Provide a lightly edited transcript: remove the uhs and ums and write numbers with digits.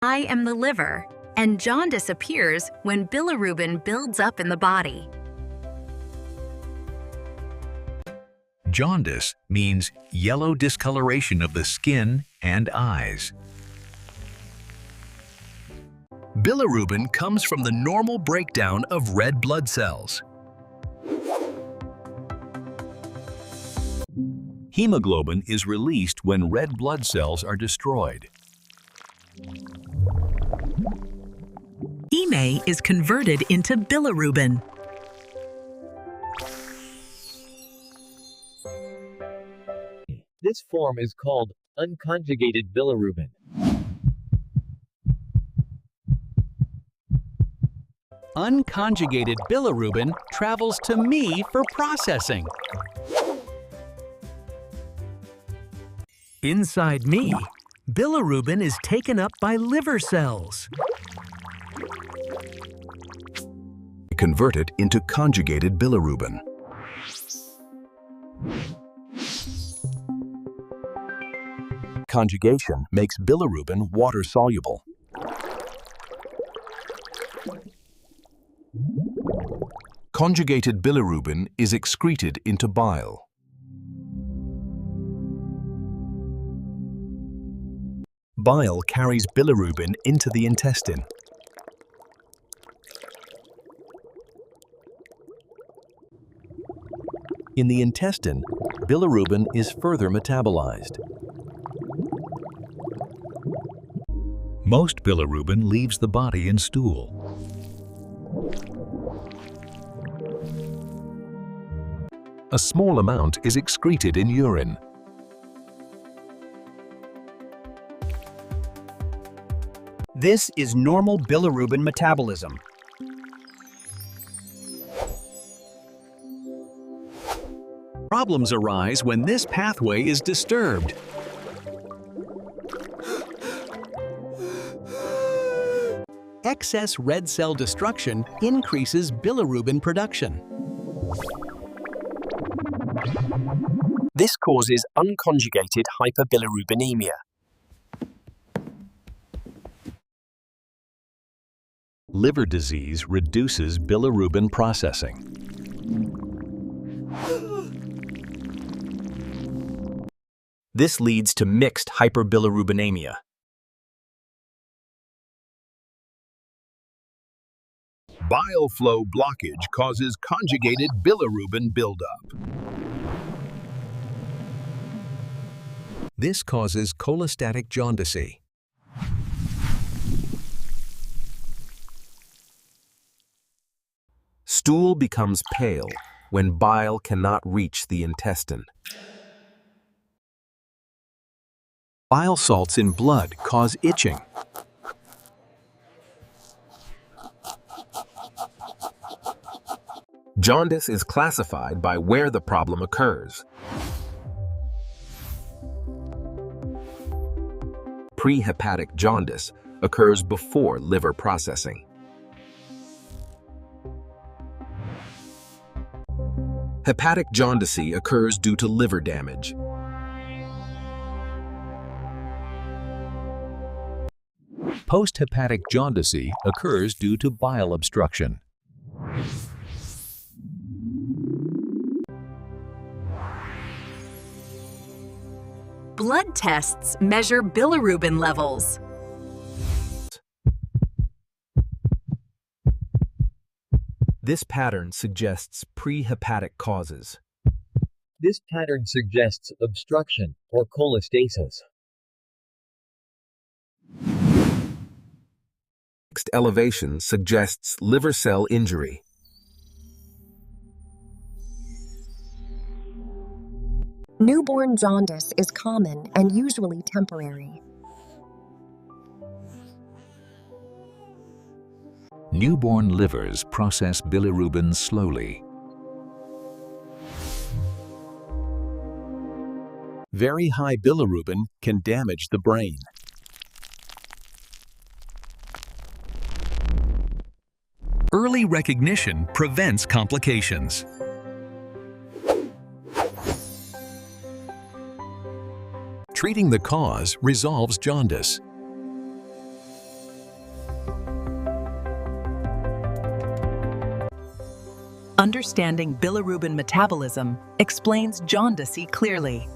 I am the liver, and jaundice appears when bilirubin builds up in the body. Jaundice means yellow discoloration of the skin and eyes. Bilirubin comes from the normal breakdown of red blood cells. Hemoglobin is released when red blood cells are destroyed. Heme is converted into bilirubin. This form is called unconjugated bilirubin. Unconjugated bilirubin travels to me for processing. Inside me, bilirubin is taken up by liver cells. Convert it into conjugated bilirubin. Conjugation makes bilirubin water-soluble. Conjugated bilirubin is excreted into bile. Bile carries bilirubin into the intestine. In the intestine, bilirubin is further metabolized. Most bilirubin leaves the body in stool. A small amount is excreted in urine. This is normal bilirubin metabolism. Problems arise when this pathway is disturbed. Excess red cell destruction increases bilirubin production. This causes unconjugated hyperbilirubinemia. Liver disease reduces bilirubin processing. This leads to mixed hyperbilirubinemia. Bile flow blockage causes conjugated bilirubin buildup. This causes cholestatic jaundice. Stool becomes pale when bile cannot reach the intestine. Bile salts in blood cause itching. Jaundice is classified by where the problem occurs. Prehepatic jaundice occurs before liver processing. Hepatic jaundice occurs due to liver damage. Posthepatic jaundice occurs due to bile obstruction. Blood tests measure bilirubin levels. This pattern suggests prehepatic causes. This pattern suggests obstruction or cholestasis. Next elevation suggests liver cell injury. Newborn jaundice is common and usually temporary. Newborn livers process bilirubin slowly. Very high bilirubin can damage the brain. Early recognition prevents complications. Treating the cause resolves jaundice. Understanding bilirubin metabolism explains jaundice clearly.